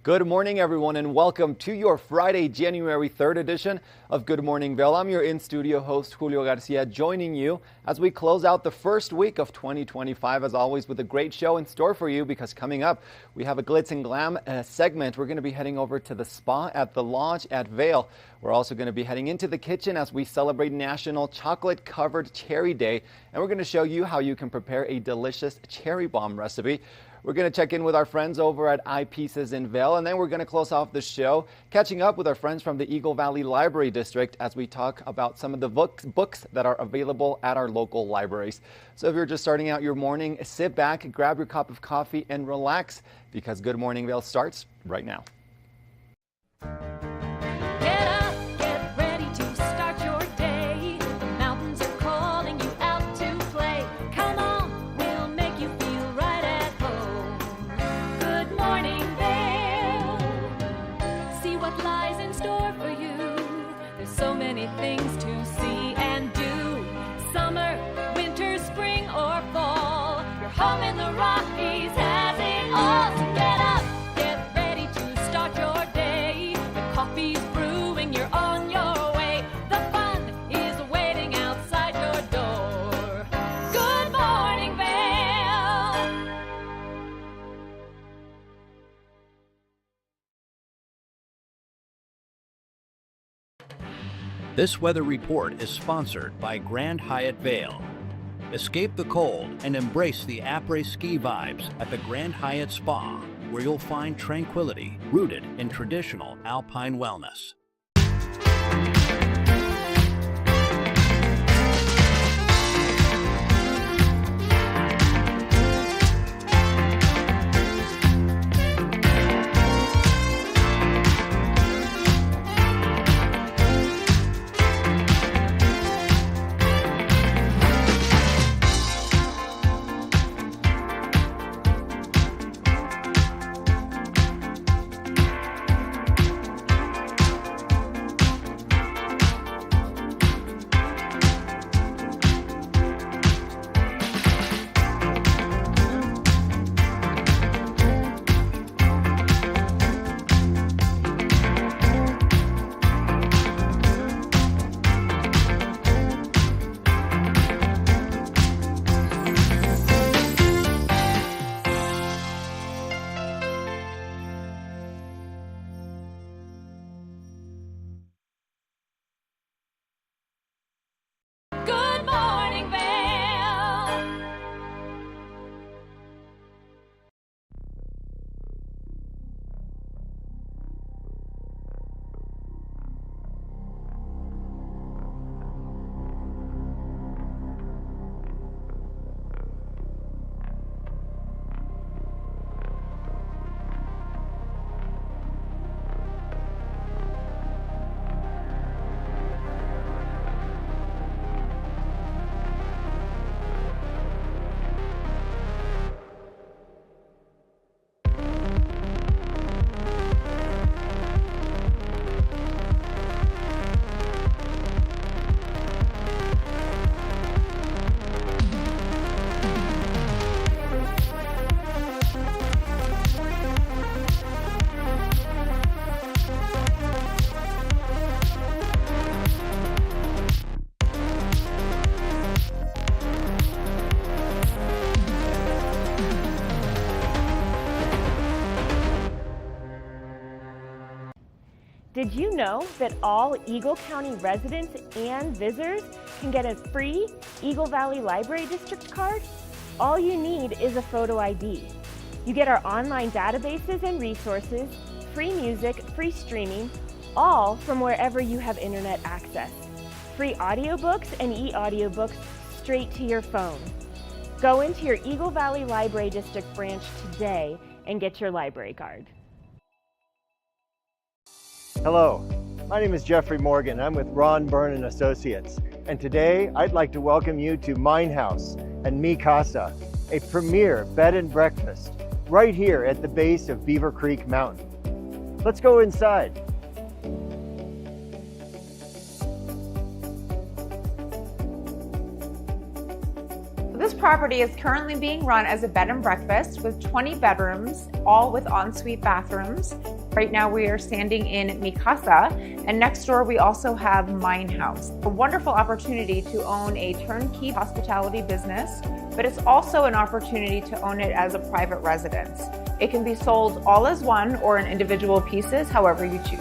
Good morning, everyone, and welcome to your Friday, January 3rd edition of Good Morning Vail. I'm your in-studio host, Julio Garcia, joining you as we close out the first week of 2025, as always, with a great show in store for you, because coming up, we have a Glitz and Glam segment. We're going to be heading over to the spa at the Lodge at Vail. We're also going to be heading into the kitchen as we celebrate National Chocolate-Covered Cherry Day, and we're going to show you how you can prepare a delicious cherry bomb recipe. We're going to check in with our friends over at Eyepieces in Vail, and then we're going to close off the show catching up with our friends from the Eagle Valley Library District as we talk about some of the books that are available at our local libraries. So if you're just starting out your morning, sit back, grab your cup of coffee, and relax, because Good Morning Vail starts right now. Things to see and do. Summer, winter, spring, or fall. Your home in the Rockies has it all. So get up, get ready to start your day. The coffee's brewing, you're on your way. The fun is waiting outside your door. Good morning, Vail. This weather report is sponsored by Grand Hyatt Vail. Escape the cold and embrace the après-ski vibes at the Grand Hyatt Spa, where you'll find tranquility rooted in traditional alpine wellness. Good morning, Vail. Did you know that all Eagle County residents and visitors can get a free Eagle Valley Library District card? All you need is a photo ID. You get our online databases and resources, free music, free streaming, all from wherever you have internet access. Free audiobooks and e-audiobooks straight to your phone. Go into your Eagle Valley Library District branch today and get your library card. Hello, my name is Jeffrey Morgan. I'm with Ron Byrne & Associates. And today I'd like to welcome you to Mine House and Mi Casa, a premier bed and breakfast right here at the base of Beaver Creek Mountain. Let's go inside. This property is currently being run as a bed and breakfast with 20 bedrooms, all with ensuite bathrooms. Right now we are standing in Mi Casa, and next door we also have Mine House. A wonderful opportunity to own a turnkey hospitality business, but it's also an opportunity to own it as a private residence. It can be sold all as one or in individual pieces, however you choose.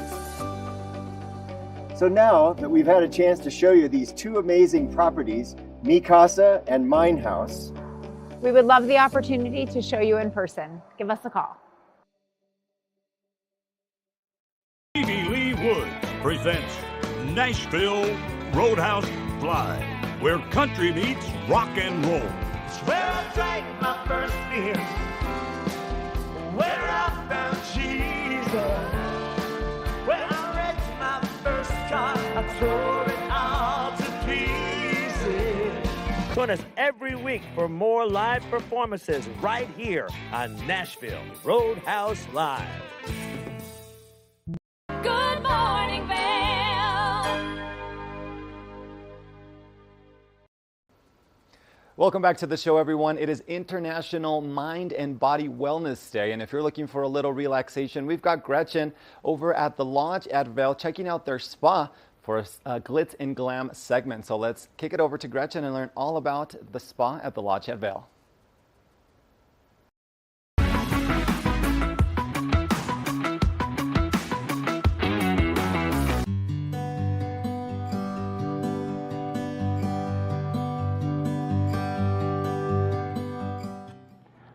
So now that we've had a chance to show you these two amazing properties, Mi Casa and Mine House, We would love the opportunity to show you in person. Give us a call. Stevie Lee Wood presents Nashville Roadhouse Live, where country meets rock and roll. It's where I drank my first beer, where I found Jesus, where I wrecked my first car, I tore it all to pieces. Join us every week for more live performances right here on Nashville Roadhouse Live. Good morning, Vail. Welcome back to the show, everyone. It is International Mind and Body Wellness Day, and if you're looking for a little relaxation, we've got Gretchen over at the Lodge at Vail checking out their spa for a Glitz and Glam segment. So let's kick it over to Gretchen and learn all about the spa at the Lodge at Vail.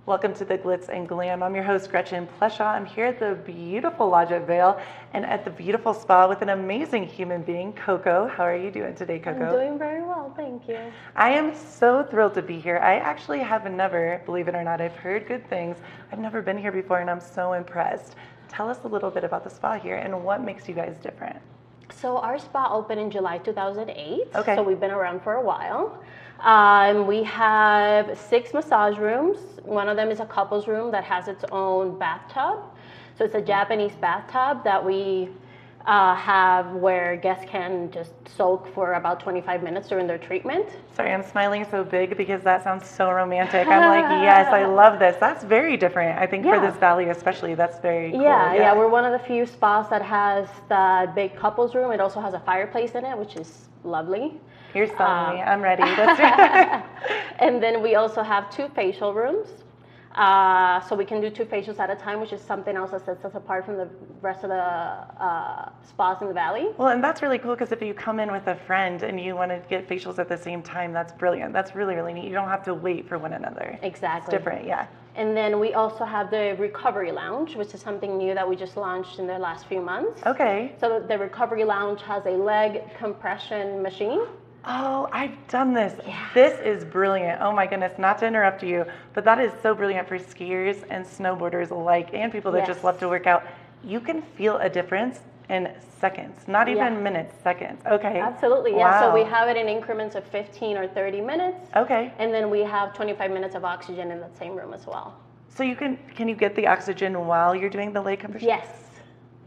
Welcome to the Glitz and Glam. I'm your host, Gretchen Pleshaw. I'm here at the beautiful Lodge at Vail and at the beautiful spa with an amazing human being, Coco. How are you doing today, Coco? I'm doing very well, thank you. I am so thrilled to be here. I actually have never, believe it or not, I've heard good things. I've never been here before and I'm so impressed. Tell us a little bit about the spa here and what makes you guys different. So our spa opened in July 2008, Okay. so we've been around for a while. We have 6 massage rooms. One of them is a couples room that has its own bathtub. So it's a Japanese bathtub that we have where guests can just soak for about 25 minutes during their treatment. Sorry, I'm smiling so big because that sounds so romantic. I'm like, yes, I love this. That's very different. I think for Yeah. this valley especially, that's very cool. Yeah, we're one of the few spas that has that big couples room. It also has a fireplace in it, which is lovely. You're selling me. I'm ready. Let's do it. And then we also have 2 facial rooms. So we can do 2 facials at a time, which is something else that sets us apart from the rest of the spas in the valley. Well, and that's really cool because if you come in with a friend and you want to get facials at the same time, that's brilliant. That's really, really neat. You don't have to wait for one another. Exactly. It's different, yeah. And then we also have the recovery lounge, which is something new that we just launched in the last few months. Okay. So the recovery lounge has a leg compression machine. Oh, I've done this. Yeah. This is brilliant. Oh my goodness, not to interrupt you, but that is so brilliant for skiers and snowboarders alike and people that just love to work out. You can feel a difference in seconds, not even minutes, seconds. Okay. Absolutely, yeah. Wow. So we have it in increments of 15 or 30 minutes. Okay. And then we have 25 minutes of oxygen in that same room as well. So you can you get the oxygen while you're doing the leg compression? Yes.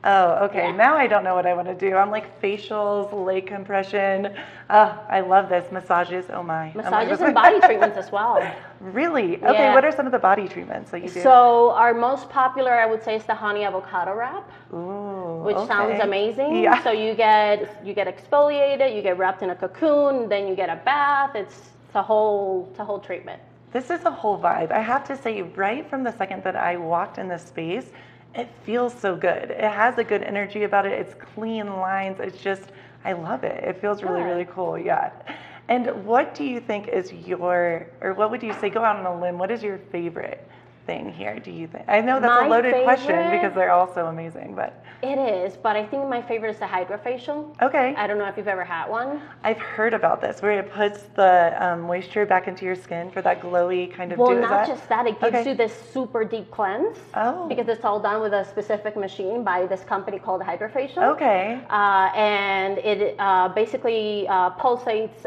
Oh, okay. Yeah. Now I don't know what I want to do. I'm like facials, leg compression. I love this. Massages. Oh my. Massages and body treatments as well. Really? Okay. Yeah. What are some of the body treatments that you do? So our most popular, I would say, is the honey avocado wrap. Ooh, which sounds amazing. Yeah. So you get exfoliated, you get wrapped in a cocoon, then you get a bath. It's a whole treatment. This is a whole vibe. I have to say, right from the second that I walked in this space, it feels so good. It has a good energy about it. It's clean lines. It's just, I love it. It feels really, really cool. Yeah. And what do you think is what would you say, go out on a limb, what is your favorite thing here, do you think? I know that's a loaded question because they're all so amazing, but. It is, but I think my favorite is the hydrofacial. Okay. I don't know if you've ever had one. I've heard about this, where it puts the moisture back into your skin for that glowy kind of Well, not just that, it gives you this super deep cleanse. Oh. Because it's all done with a specific machine by this company called Hydrofacial. Okay. And it basically pulsates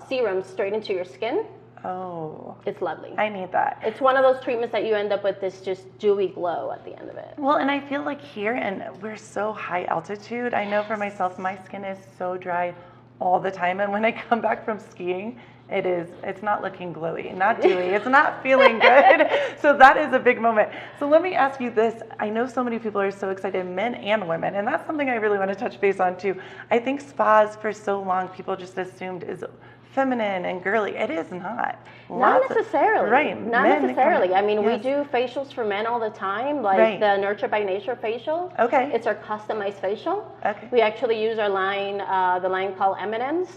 serums straight into your skin. Oh. It's lovely. I need that. It's one of those treatments that you end up with this just dewy glow at the end of it. Well, and I feel like here, and we're so high altitude, I know for myself, my skin is so dry all the time. And when I come back from skiing, it's not looking glowy, not dewy, it's not feeling good. So that is a big moment. So let me ask you this. I know so many people are so excited, men and women, and that's something I really want to touch base on too. I think spas for so long, people just assumed is feminine and girly. It is not. Not necessarily. Right. Not necessarily. I mean, yes. we do facials for men all the time, like Right. the Nurture by Nature facial. Okay. It's our customized facial. Okay. We actually use our line, the line called Eminence.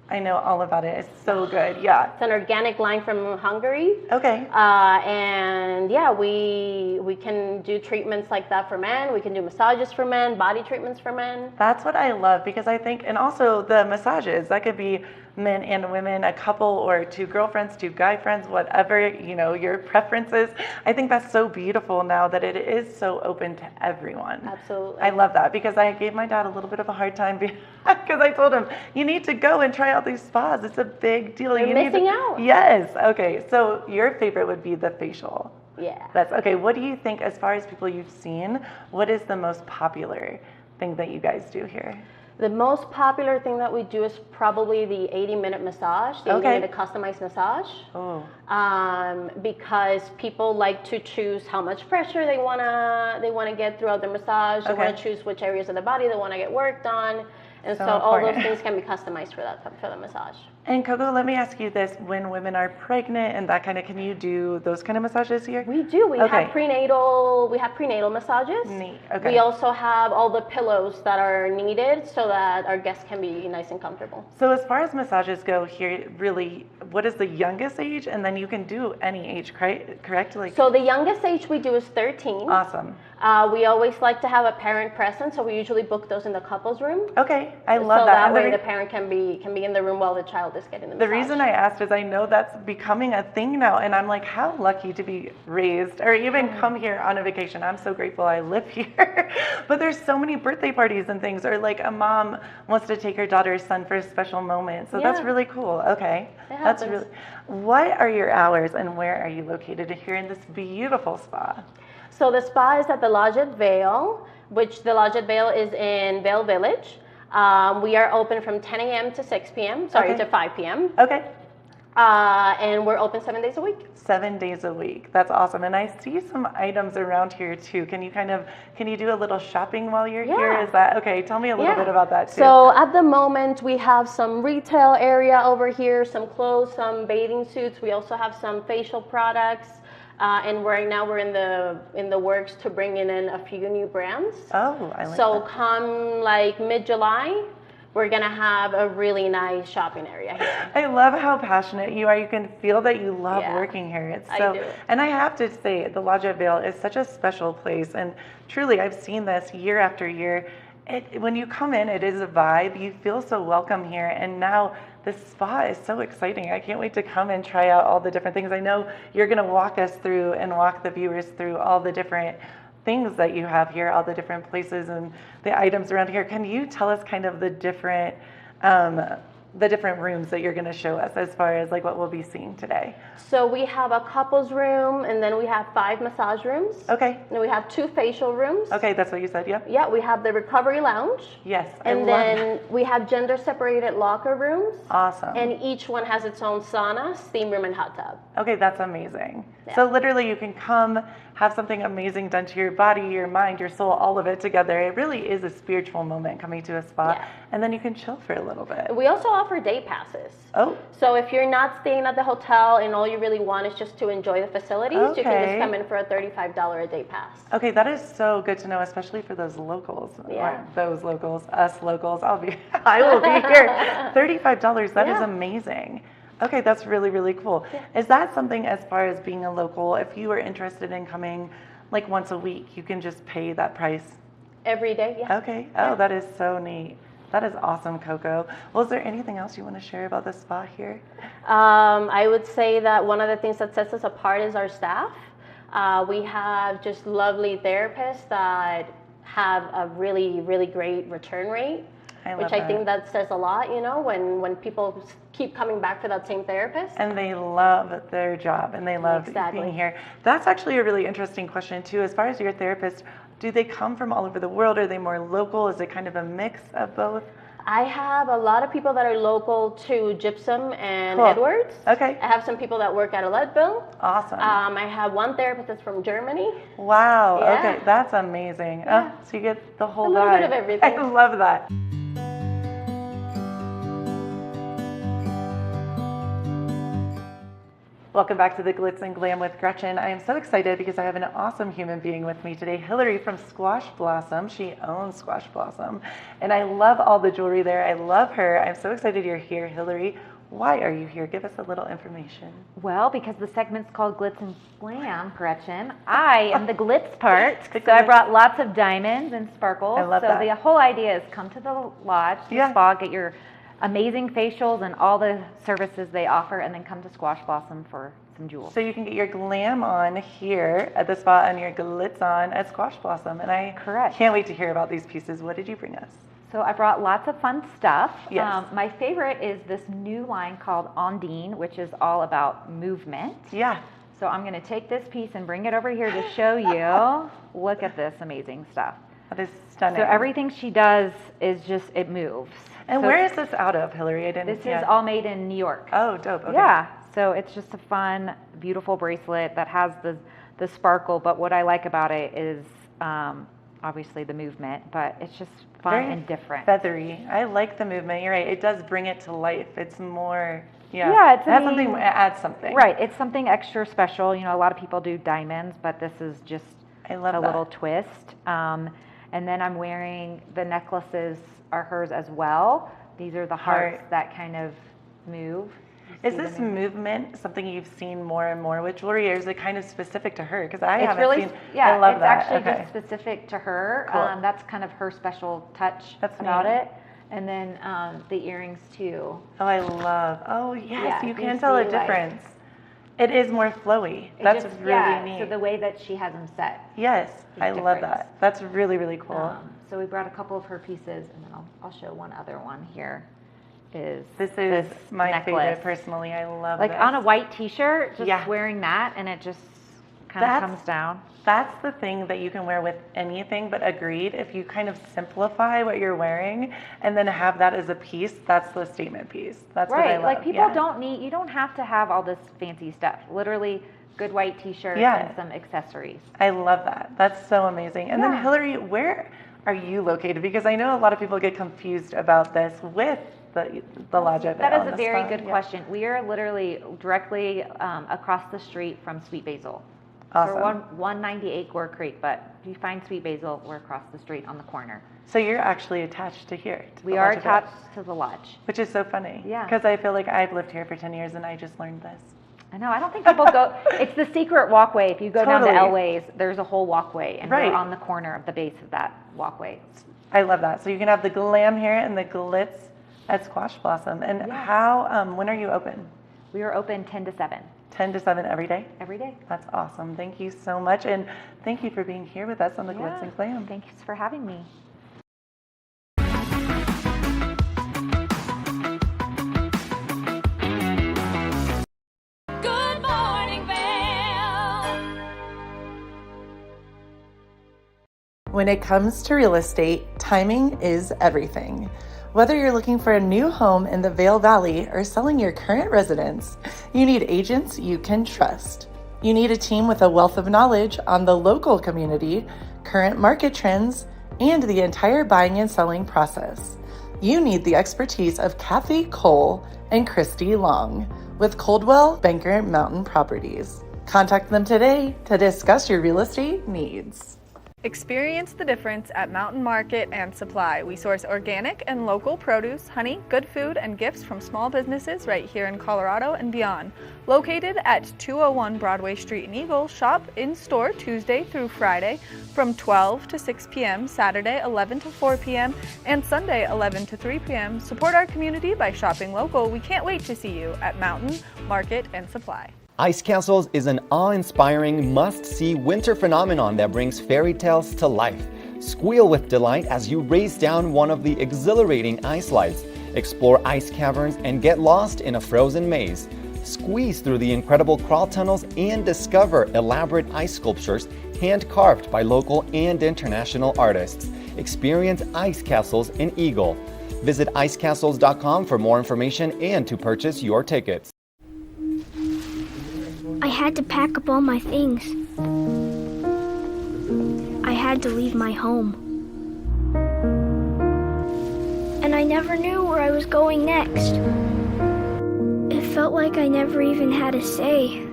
I know all about it. It's so good. Yeah. It's an organic line from Hungary. Okay. And yeah, we can do treatments like that for men. We can do massages for men, body treatments for men. That's what I love, because I think, and also the massages, that could be men and women, a couple or two girlfriends, two guy friends, whatever, your preferences. I think that's so beautiful now that it is so open to everyone. Absolutely. I love that, because I gave my dad a little bit of a hard time because I told him, you need to go and try out these spas. It's a big deal. You're missing out. Yes. Okay. So your favorite would be the facial. Yeah. That's okay. What do you think, as far as people you've seen, what is the most popular thing that you guys do here? The most popular thing that we do is probably the 80-minute massage, the 80-minute customized massage. Oh. Because people like to choose how much pressure they wanna get throughout their massage. They wanna choose which areas of the body they wanna get worked on, and so all those things can be customized for the massage. And Coco, let me ask you this: when women are pregnant and that kind of, can you do those kind of massages here? We do. We have prenatal massages. Neat. Okay. We also have all the pillows that are needed so that our guests can be nice and comfortable. So as far as massages go here, really, what is the youngest age? And then you can do any age, correct? So the youngest age we do is 13. Awesome. We always like to have a parent present, so we usually book those in the couples room. Okay, I love so that. So that way the parent can be in the room while the child is getting the massage. The reason I asked is I know that's becoming a thing now, and I'm like, how lucky to be raised or even come here on a vacation. I'm so grateful I live here. But there's so many birthday parties and things, or like a mom wants to take her daughter's son for a special moment. So that's really cool. Okay, that's really. What are your hours and where are you located here in this beautiful spa? So the spa is at the Lodge at Vail, which the Lodge at Vail is in Vail Village. We are open from 10 a.m. to 6 p.m. To 5 p.m. Okay. And we're open 7 days a week. 7 days a week. That's awesome. And I see some items around here too. Can you do a little shopping while you're here? Is that okay? Tell me a little bit about that too. So at the moment we have some retail area over here, some clothes, some bathing suits. We also have some facial products. And right now we're in the works to bring in a few new brands. Oh, I like so that. come like mid-July, we're gonna have a really nice shopping area here. I love how passionate you are. You can feel that you love working here. It's so, I do. And I have to say, the Lodge at Vail is such a special place. And truly, I've seen this year after year. When you come in, it is a vibe. You feel so welcome here. And now this spa is so exciting. I can't wait to come and try out all the different things. I know you're going to walk us through and walk the viewers through all the different things that you have here, all the different places and the items around here. Can you tell us kind of the different rooms that you're going to show us as far as like what we'll be seeing today? So we have a couples room, and then we have 5 massage rooms. Okay. And we have 2 facial rooms. Okay, that's what you said, yeah? Yeah, we have the recovery lounge. Yes, and then we have gender separated locker rooms. Awesome. And each one has its own sauna, steam room, and hot tub. Okay, that's amazing. Yeah. So literally you can come, have something amazing done to your body, your mind, your soul, all of it together. It really is a spiritual moment coming to a spa. Yeah. And then you can chill for a little bit. We also offer day passes. Oh. So if you're not staying at the hotel and all you really want is just to enjoy the facilities, you can just come in for a $35 a day pass. Okay, that is so good to know, especially for those locals. Yeah. Or those locals, us locals. I will be here. $35, that is amazing. Okay, that's really, really cool. Yeah. Is that something, as far as being a local, if you were interested in coming like once a week, you can just pay that price? Every day, yeah. Okay. Oh, that is so neat. That is awesome, Coco. Well, is there anything else you want to share about the spa here? I would say that one of the things that sets us apart is our staff. We have just lovely therapists that have a really, really great return rate. I think that says a lot, you know, when people keep coming back for that same therapist. And they love their job and they love being here. That's actually a really interesting question too. As far as your therapist, do they come from all over the world? Are they more local? Is it kind of a mix of both? I have a lot of people that are local to Gypsum and Cool. Edwards. Okay. I have some people that work at Leadville. Awesome. I have one therapist that's from Germany. Wow. Yeah. Okay, that's amazing. Yeah. Oh, so you get the whole A little vibe. bit of everything. I love that. Welcome back to the Glitz and Glam with Gretchen. I am so excited because I have an awesome human being with me today, Hillary from Squash Blossom. She owns Squash Blossom, and I love all the jewelry there. I love her. I'm so excited you're here, Hillary. Why are you here? Give us a little information. Well, because the segment's called Glitz and Glam, Gretchen. I am the glitz part, so I brought lots of diamonds and sparkles. I love that. So the whole idea is come to the lodge, the spa, get your amazing facials and all the services they offer, and then come to Squash Blossom for some jewels. So you can get your glam on here at the spa and your glitz on at Squash Blossom. And I can't wait to hear about these pieces. What did you bring us? So I brought lots of fun stuff. Yes. My favorite is this new line called Ondine, which is all about movement. Yeah. So I'm going to take this piece and bring it over here to show you. Look at this amazing stuff. That is stunning. So everything she does is just, it moves. And So where is this out of, Hillary? I didn't This see is it. all made in New York. Oh, dope. Okay. Yeah. So it's just a fun, beautiful bracelet that has the sparkle. But what I like about it is obviously the movement, but it's just fun Very and different. Feathery. I like the movement. You're right. It does bring it to life. It's more, Yeah, it has something, it adds something. Right. It's something extra special. You know, a lot of people do diamonds, but this is just I love a that. little twist. And then I'm wearing, the necklaces are hers as well. These are the hearts that kind of move. You Is see the this movement something you've seen more and more with jewelry, or is it kind of specific to her? Because I It's haven't really, seen. yeah, I love it's that. actually Okay. just specific to her. Cool. That's kind of her special touch That's about neat. it. And then the earrings too. Oh, I love. Oh, yes, Yeah, you you can tell a see, like- difference. It is more flowy. It That's just- really yeah, neat. So the way that she has them set. Yes, is I love different. that. That's really, really cool. So we brought a couple of her pieces, and then I'll show one other one here. Is This is my necklace. favorite personally. I love Like this. on a white T-shirt, just Yeah. wearing that, and it just kind of That's- comes down. That's the thing that you can wear with anything, but agreed, if you kind of simplify what you're wearing and then have that as a piece, that's the statement piece. That's what I Right, love. like people yeah. don't need, you don't have to have all this fancy stuff. Literally, good white T-shirt Yeah. and some accessories. I love that. That's so amazing. And then Yeah. Hillary, where are you located? Because I know a lot of people get confused about this with the lodge at That Vail is a and the very spa. good Yeah. question. We are literally directly across the street from Sweet Basil. Awesome. We're 198 Gore Creek, but if you find Sweet Basil, we're across the street on the corner. So you're actually attached to here. to We the are Lodge at Vail, attached to the lodge. which is so funny. Yeah. Because I feel like I've lived here for 10 years and I just learned this. I know, I don't think people go, it's the secret walkway. If you go down to Totally. Elway's, there's a whole walkway, and Right. we're on the corner of the base of that walkway. I love that. So you can have the glam here and the glitz at Squash Blossom. And how, when are you open? We are open 10 to 7. 10 to 7 every day? Every day. That's awesome. Thank you so much. And thank you for being here with us on the Glitz and Glam. Thanks for having me. Good morning, Vail. When it comes to real estate, timing is everything. Whether you're looking for a new home in the Vail Valley or selling your current residence, you need agents you can trust. You need a team with a wealth of knowledge on the local community, current market trends, and the entire buying and selling process. You need the expertise of Kathy Cole and Christy Long with Coldwell Banker Mountain Properties. Contact them today to discuss your real estate needs. Experience the difference at Mountain Market and Supply. We source organic and local produce, honey, good food, and gifts from small businesses right here in Colorado and beyond. Located at 201 Broadway Street in Eagle, shop in-store Tuesday through Friday from 12 to 6 p.m., Saturday 11 to 4 p.m., and Sunday 11 to 3 p.m. Support our community by shopping local. We can't wait to see you at Mountain Market and Supply. Ice Castles is an awe-inspiring, must-see winter phenomenon that brings fairy tales to life. Squeal with delight as you race down one of the exhilarating ice slides, explore ice caverns, and get lost in a frozen maze. Squeeze through the incredible crawl tunnels and discover elaborate ice sculptures hand-carved by local and international artists. Experience Ice Castles in Eagle. Visit icecastles.com for more information and to purchase your tickets. I had to pack up all my things. I had to leave my home. And I never knew where I was going next. It felt like I never even had a say.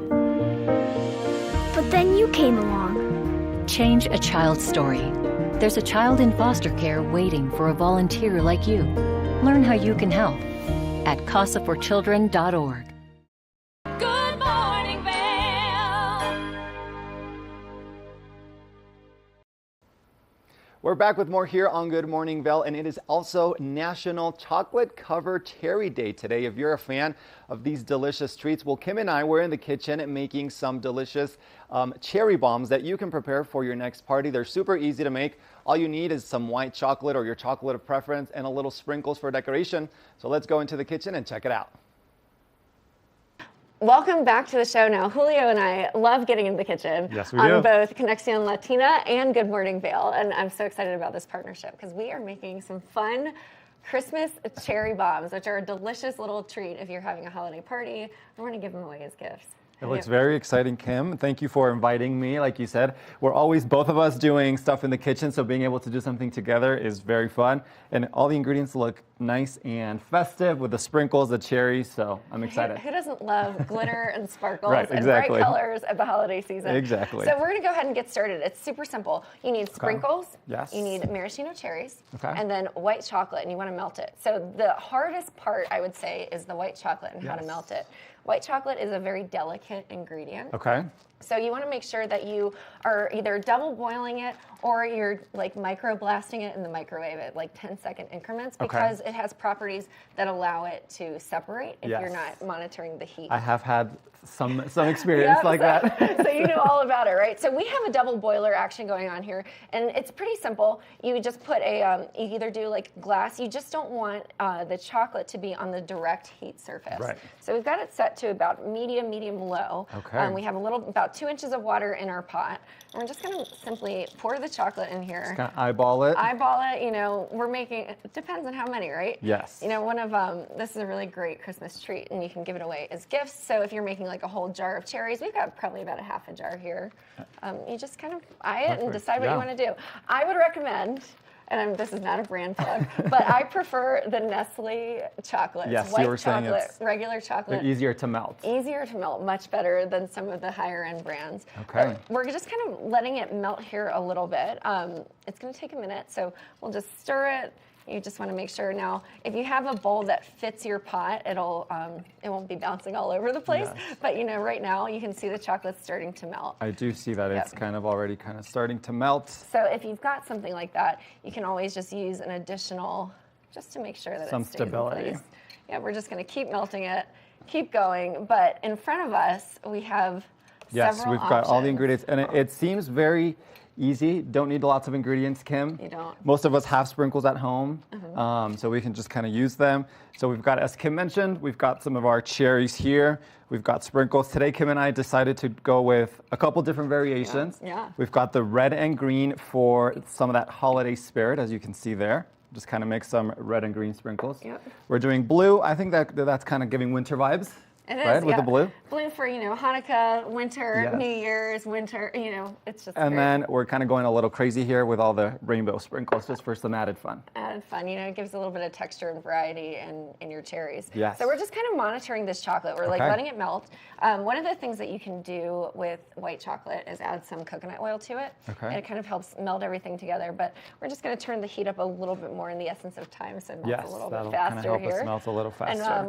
But then you came along. Change a child's story. There's a child in foster care waiting for a volunteer like you. Learn how you can help at casaforchildren.org. Good morning, Vail. We're back with more here on Good Morning Vail, and it is also National Chocolate Covered Cherry Day today. If you're a fan of these delicious treats, well, Kim and I were in the kitchen making some delicious cherry bombs that you can prepare for your next party. They're super easy to make. All you need is some white chocolate or your chocolate of preference and a little sprinkles for decoration. So let's go into the kitchen and check it out. Welcome back to the show now. Julio and I love getting in the kitchen Yes, we on do. both Conexión Latina and Good Morning Vail. And I'm so excited about this partnership because we are making some fun Christmas cherry bombs, which are a delicious little treat if you're having a holiday party. I want to give them away as gifts. It looks very exciting, Kim. Thank you for inviting me. Like you said, we're always, both of us, doing stuff in the kitchen, so being able to do something together is very fun. And all the ingredients look nice and festive with the sprinkles, the cherries, so I'm excited. Who doesn't love glitter and sparkles Right, and exactly. bright colors at the holiday season? Exactly. So we're going to go ahead and get started. It's super simple. You need sprinkles. Yes. You need maraschino cherries. Okay. And then white chocolate, and you want to melt it. So the hardest part, I would say, is the white chocolate and how to melt it. White chocolate is a very delicate ingredient. Okay. So you want to make sure that you are either double boiling it or you're like micro blasting it in the microwave at like 10-second increments because it has properties that allow it to separate if you're not monitoring the heat. I have had some experience like that. So you know all about it, right? So we have a double boiler action going on here, and it's pretty simple. You just put a, you either do like glass, you just don't want the chocolate to be on the direct heat surface. Right. So we've got it set to about medium low. Okay. We have about 2 inches of water in our pot. And we're just gonna simply pour the chocolate in here. Just kind of eyeball it. Eyeball it, you know, we're making, it depends on how many, right? Yes. You know, one of, this is a really great Christmas treat and you can give it away as gifts. So if you're making like a whole jar of cherries, we've got probably about a half a jar here. You just kind of eye it and decide what you want to do. I would recommend, and this is not a brand plug, but I prefer the Nestle chocolates. Yes, white you were saying chocolate, it's, regular chocolate. they're easier to melt. Easier to melt, much better than some of the higher end brands. Okay. But we're just kind of letting it melt here a little bit. It's going to take a minute, so we'll just stir it. You just want to make sure. Now, if you have a bowl that fits your pot, it won't be bouncing all over the place. Yes. But you know, right now you can see the chocolate starting to melt. I do see that it's kind of already starting to melt. So if you've got something like that, you can always just use an additional, just to make sure that some it stays stability. in place. Yeah, we're just going to keep melting it, keep going. But in front of us, we have several we've got all the options. ingredients, and it seems very easy. Don't need lots of ingredients, Kim. You don't. Most of us have sprinkles at home, so we can just kind of use them. So we've got, as Kim mentioned, we've got some of our cherries here. We've got sprinkles. Today, Kim and I decided to go with a couple different variations. Yeah. We've got the red and green for some of that holiday spirit, as you can see there. Just kind of make some red and green sprinkles. Yep. We're doing blue. I think that's kind of giving winter vibes. It is, right, with the blue. Blue for, you know, Hanukkah, winter, Yes. New Year's, winter, you know, it's just And very then we're kind of going a little crazy here with all the rainbow sprinkles just for some added fun. added fun. You know, it gives a little bit of texture and variety in your cherries. Yes. So we're just kind of monitoring this chocolate. We're like Okay. letting it melt. One of the things that you can do with white chocolate is add some coconut oil to it. Okay. And it kind of helps melt everything together. But we're just going to turn the heat up a little bit more in the essence of time, so it melts a little bit that'll kind of faster help here. us melt a little faster. And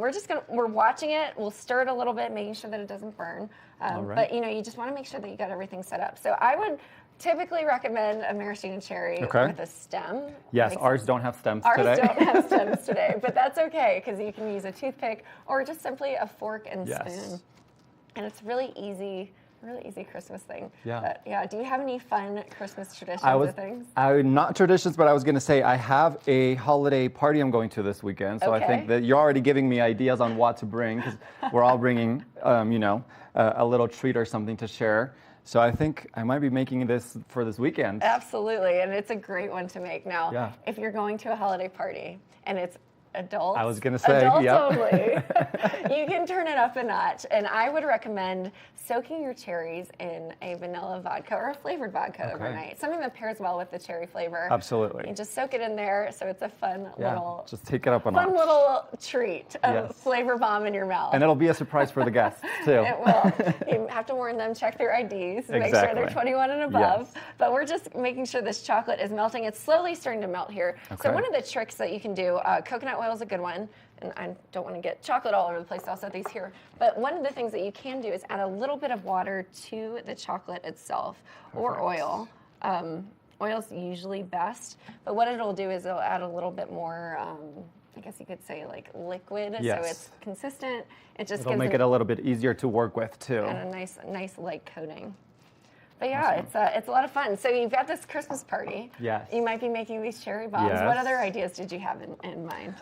we're watching it. We'll stir it a little bit, making sure that it doesn't burn. right. But you know, you just want to make sure that you got everything set up. So I would typically recommend a maraschino cherry with a stem. Yes, Makes ours sense. don't have stems Ours today. don't have stems today, but that's okay because you can use a toothpick or just simply a fork and spoon. And it's really easy Christmas thing. Yeah. But yeah, do you have any fun Christmas traditions or things? Not traditions, but I was going to say I have a holiday party I'm going to this weekend. So I think that you're already giving me ideas on what to bring because we're all bringing, a little treat or something to share. So I think I might be making this for this weekend. Absolutely, and it's a great one to make. Now, Yeah. if you're going to a holiday party and it's adults, I was going to say, adults yep. only, you can turn it up a notch. And I would recommend soaking your cherries in a vanilla vodka or a flavored vodka overnight. Something that pairs well with the cherry flavor. Absolutely. You just soak it in there, so it's a fun little, just take it up a fun notch. little treat of Yes. flavor bomb in your mouth. And it'll be a surprise for the guests too. It will. You have to warn them, check their IDs, make sure they're Exactly. 21 and above. Yes. But we're just making sure this chocolate is melting. It's slowly starting to melt here. So Okay. one of the tricks that you can do, coconut oil is a good one. And I don't want to get chocolate all over the place. I'll set these here. But one of the things that you can do is add a little bit of water to the chocolate itself, or oil. Oil's usually best. But what it'll do is it'll add a little bit more, I guess you could say, like liquid, Yes. so it's consistent. It just It'll gives make it a little bit easier to work with too. and a nice light coating. But yeah, it's a lot of fun. So you've got this Christmas party. Yes. You might be making these cherry bombs. Yes. What other ideas did you have in mind?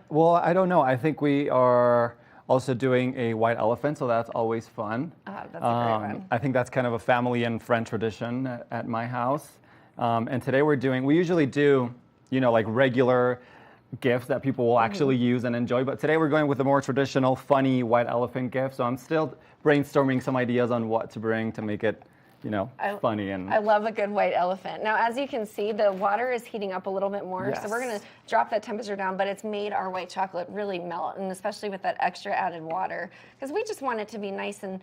Well, I don't know. I think we are also doing a white elephant, so that's always fun. That's a great one. I think that's kind of a family and friend tradition at my house. And today we usually do, like regular gifts that people will actually use and enjoy. But today we're going with a more traditional, funny white elephant gift. So I'm still brainstorming some ideas on what to bring to make it, funny. And I love a good white elephant. Now, as you can see, the water is heating up a little bit more, so we're going to drop that temperature down, but it's made our white chocolate really melt, and especially with that extra added water, because we just want it to be nice and,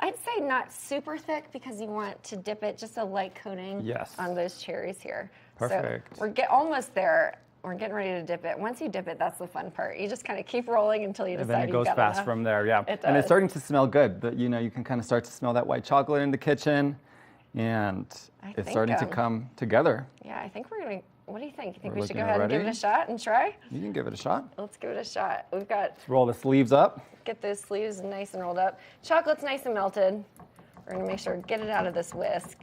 I'd say not super thick, because you want to dip it just a light coating on those cherries here. Perfect. So we're almost there. We're getting ready to dip it. Once you dip it, that's the fun part. You just kind of keep rolling until you And decide then it goes you've got fast enough. from there, yeah. It And it's does. starting to smell good. You can kind of start to smell that white chocolate in the kitchen, and it's starting to come together. Yeah, I think we're going to, what do you think? You think We're we should go looking ahead and give it ready. a shot and try? You can give it a shot. Let's give it a shot. We've got, Let's roll the sleeves up. get those sleeves nice and rolled up. Chocolate's nice and melted. We're going to make sure to get it out of this whisk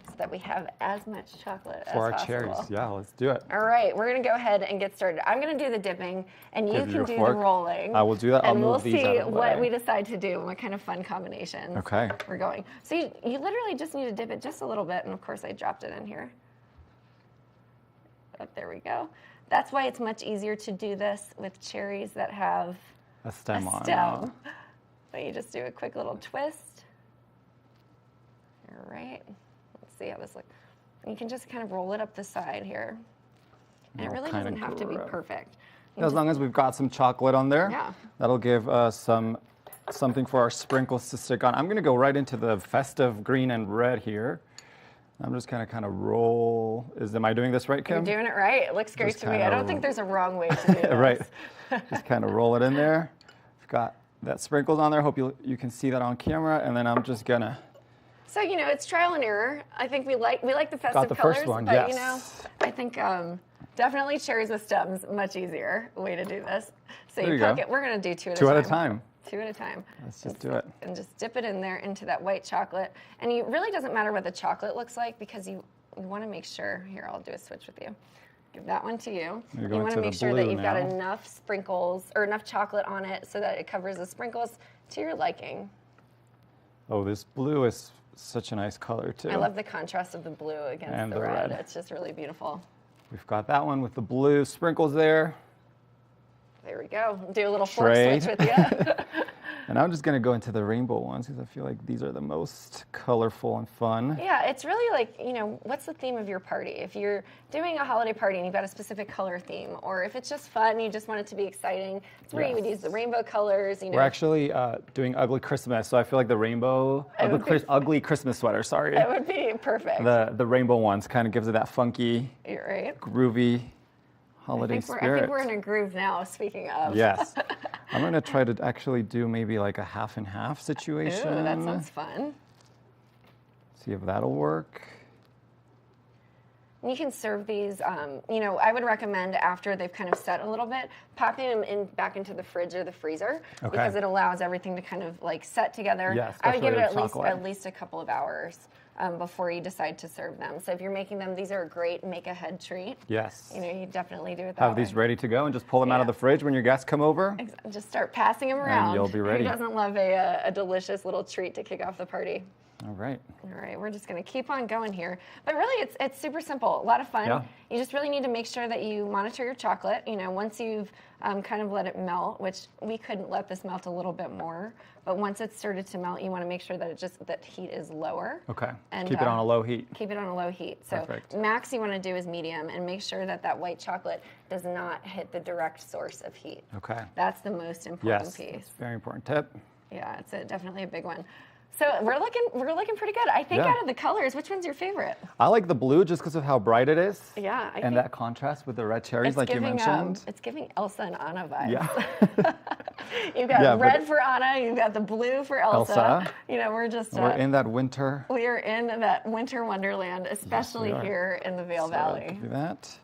so that we have as much chocolate as For our possible. cherries. Yeah, let's do it. All right, we're going to go ahead and get started. I'm going to do the dipping, and you Give can you your do fork. the rolling. I will do that. I'll And we'll move these see out of the what way. we decide to do and what kind of fun combinations Okay. we're going. So you literally just need to dip it just a little bit, and of course I dropped it in here. Oh, there we go. That's why it's much easier to do this with cherries that have A stem on. stem. But you just do a quick little twist. All right. Let's see how this looks. And you can just kind of roll it up the side here. And it It'll really kinda doesn't have to be grab. perfect. As long as we've got some chocolate on there, Yeah. that'll give something for our sprinkles to stick on. I'm going to go right into the festive green and red here. I'm just going to kind of roll. Am I doing this right, Kim? You're doing it right. It looks great Just to me. I kinda don't think there's a wrong way to do this. Right. Just kind of roll it in there. I've got that sprinkles on there. Hope you can see that on camera. And then I'm just going to. So, it's trial and error. I think we like the festive the colors, first one, but yes. I think definitely cherries with stems, much easier way to do this. So There you poke go. it. We're going to do two at Two a at time. a time. Two at a time. Let's just do it. And just dip it in there into that white chocolate. And it really doesn't matter what the chocolate looks like, because you want to make sure. Here, I'll do a switch with you. Give that one to you. You're You going want to to the make sure that blue you've got now. enough sprinkles or enough chocolate on it so that it covers the sprinkles to your liking. Oh, this blue is such a nice color, too. I love the contrast of the blue against And the the red. red. It's just really beautiful. We've got that one with the blue sprinkles there. There we go. Do a little fork Straight. switch with you. And I'm just going to go into the rainbow ones because I feel like these are the most colorful and fun. Yeah, it's really like, what's the theme of your party? If you're doing a holiday party and you've got a specific color theme, or if it's just fun and you just want it to be exciting, it's where you would use the rainbow colors. We're actually doing Ugly Christmas, so I feel like the rainbow, ugly Christmas sweater, sorry. It would be perfect. The rainbow ones kind of gives it that funky, You're right. groovy holiday I spirit. think we're in a groove now, speaking of. Yes. I'm going to try to actually do maybe like a half and half situation. Ooh, that sounds fun. See if that'll work. And you can serve these, I would recommend after they've kind of set a little bit, popping them back into the fridge or the freezer, because it allows everything to kind of like set together. Yeah, I would give it especially at the chocolate. least a couple of hours before you decide to serve them. So if you're making them, these are a great make-ahead treat. Yes. You definitely do it that Have way. these ready to go and just pull them out of the fridge when your guests come over. Just start passing them around. you'll be ready. Who doesn't love a delicious little treat to kick off the party? All right. All right, we're just going to keep on going here. But really, it's super simple, a lot of fun. Yeah. You just really need to make sure that you monitor your chocolate. You know, once you've kind of let it melt, which we couldn't let this melt a little bit more, but once it's started to melt, you want to make sure that that heat is lower. Okay. And keep it on a low heat. Keep it on a low heat. So Perfect. max you want to do is medium, and make sure that that white chocolate does not hit the direct source of heat. Okay. That's the most important Yes, piece. that's a very important tip. Yeah, it's definitely a big one. So we're looking pretty good. I think Yeah. out of the colors, which one's your favorite? I like the blue just because of how bright it is. Yeah, I and think that contrast with the red cherries, like you mentioned. It's giving Elsa and Anna vibes. Yeah. You've got red for Anna, you've got the blue for Elsa. You know, we're in that winter. We are in that winter wonderland, especially here in the Vail Valley. Do that.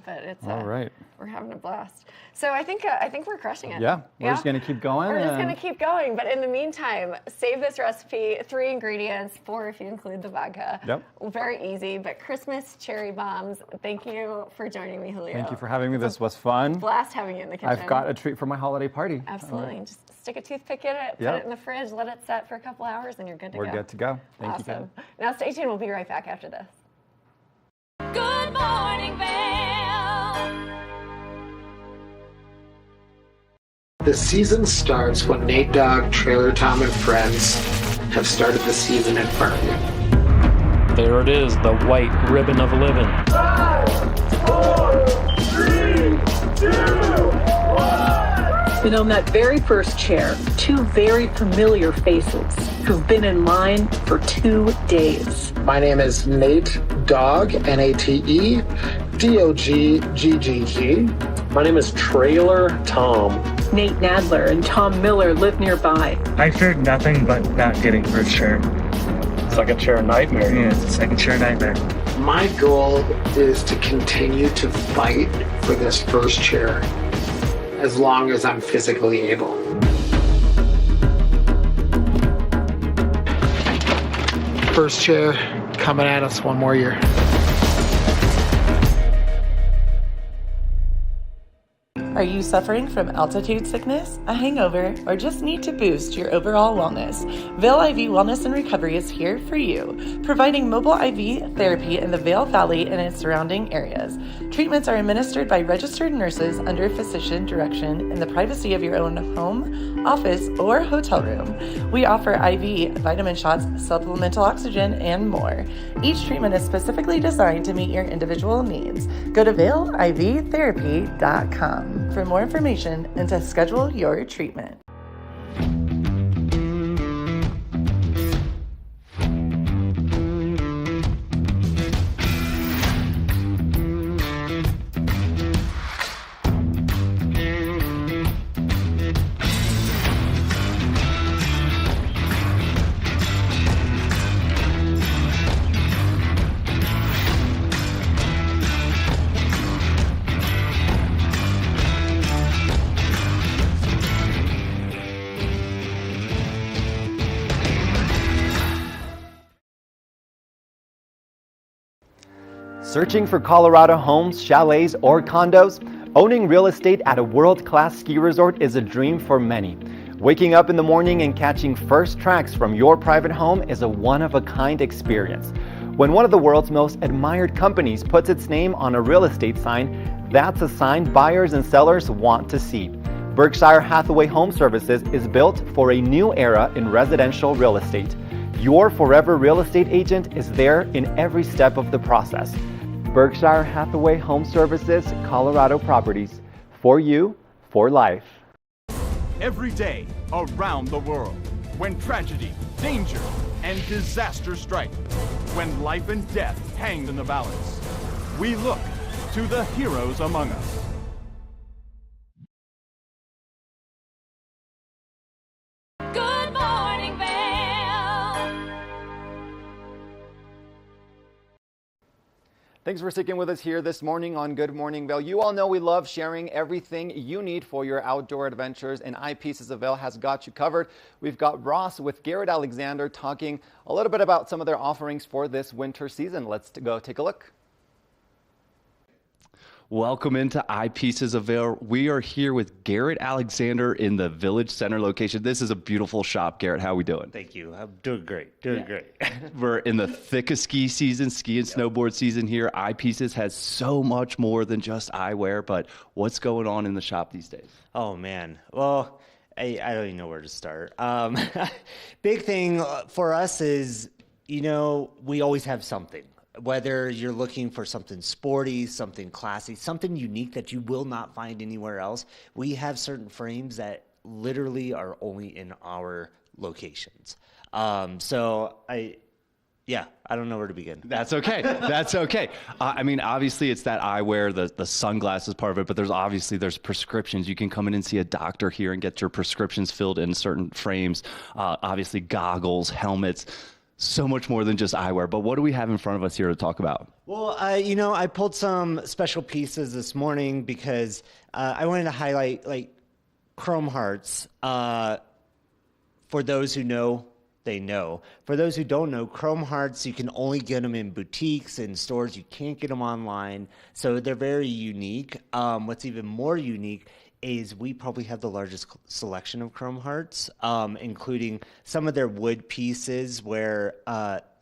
But it's all right. We're having a blast. So I think we're crushing it. Yeah, we're just gonna keep going. We're just gonna keep going. But in the meantime, save this recipe. 3 ingredients, 4 if you include the vodka. Yep. Very easy. But Christmas cherry bombs. Thank you for joining me, Julio. Thank you for having me. This was fun. Blast having you in the kitchen. I've got a treat for my holiday party. Absolutely. Just stick a toothpick in it, put it in the fridge, let it set for a couple hours, and you're good to go. We're good to go. Thank you, awesome. Now stay tuned. We'll be right back after this. Good morning, Vail. The season starts when Nate Dogg, Trailer Tom, and friends have started the season at Farming. There it is, the white ribbon of living. 5, 4, 3, 2, 1. And on that very first chair, 2 very familiar faces who've been in line for 2 days. My name is Nate Dogg, N-A-T-E, D-O-G-G-G-G. My name is Trailer Tom. Nate Nadler and Tom Miller live nearby. I feared nothing but not getting first chair. Second chair nightmare. Yeah, it's a second chair nightmare. My goal is to continue to fight for this first chair as long as I'm physically able. First chair coming at us one more year. Are you suffering from altitude sickness, a hangover, or just need to boost your overall wellness? Vail IV Wellness and Recovery is here for you, providing mobile IV therapy in the Vail Valley and its surrounding areas. Treatments are administered by registered nurses under physician direction in the privacy of your own home, office, or hotel room. We offer IV, vitamin shots, supplemental oxygen, and more. Each treatment is specifically designed to meet your individual needs. Go to vailivtherapy.com for more information and to schedule your treatment. Searching for Colorado homes, chalets, or condos? Owning real estate at a world-class ski resort is a dream for many. Waking up in the morning and catching first tracks from your private home is a one-of-a-kind experience. When one of the world's most admired companies puts its name on a real estate sign, that's a sign buyers and sellers want to see. Berkshire Hathaway Home Services is built for a new era in residential real estate. Your forever real estate agent is there in every step of the process. Berkshire Hathaway Home Services, Colorado Properties. For you, for life. Every day around the world, when tragedy, danger, and disaster strike, when life and death hang in the balance, we look to the heroes among us. Good morning, Vail. Thanks for sticking with us here this morning on Good Morning Vail. You all know we love sharing everything you need for your outdoor adventures, and Eyepieces of Vail has got you covered. We've got Ross with Garrett Alexander talking a little bit about some of their offerings for this winter season. Let's go take a look. Welcome into Eyepieces of Vail. We are here with Garrett Alexander in the Village Center location. This is a beautiful shop, Garrett. How are we doing? Thank you. I'm doing great. Great. We're in the thick of ski season, ski and snowboard season here. Eyepieces has so much more than just eyewear, but what's going on in the shop these days? Oh, man. Well, I don't even know where to start. Big thing for us is, we always have something. Whether you're looking for something sporty, something classy, something unique that you will not find anywhere else, we have certain frames that literally are only in our locations. I don't know where to begin. That's okay. That's okay. I mean, obviously it's that eyewear, the sunglasses part of it, but there's prescriptions. You can come in and see a doctor here and get your prescriptions filled in certain frames. Obviously goggles, helmets, so much more than just eyewear. But what do we have in front of us here to talk about? Well, I pulled some special pieces this morning because I wanted to highlight chrome hearts. For those who know, they know. For those who don't know, chrome hearts, you can only get them in boutiques and stores. You can't get them online. So they're very unique. What's even more unique is we probably have the largest selection of chrome hearts, including some of their wood pieces where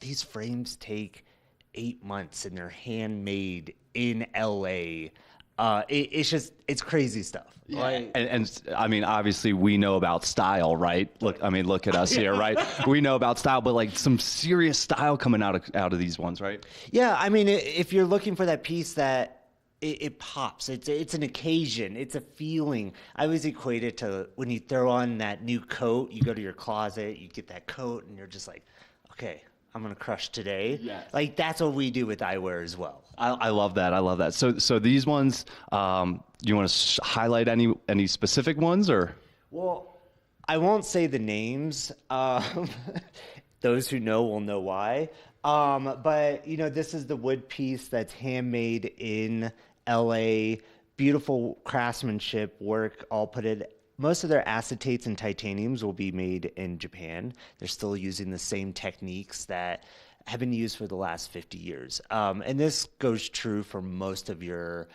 these frames take 8 months and they're handmade in LA. It's crazy stuff. Yeah. And I mean, obviously we know about style, right? Look at us here, right? We know about style, but some serious style coming out of these ones, right? Yeah. I mean, if you're looking for that piece that it pops, it's an occasion, it's a feeling. I always equate it to when you throw on that new coat, you go to your closet, you get that coat and you're just like, okay, I'm going to crush today. Yes. That's what we do with eyewear as well. I love that. I love that. So these ones, you want to highlight any specific ones or? Well, I won't say the names. Those who know will know why. But this is the wood piece that's handmade in LA. Beautiful craftsmanship work, all put it. Most of their acetates and titaniums will be made in Japan. They're still using the same techniques that have been used for the last 50 years. And this goes true for most of your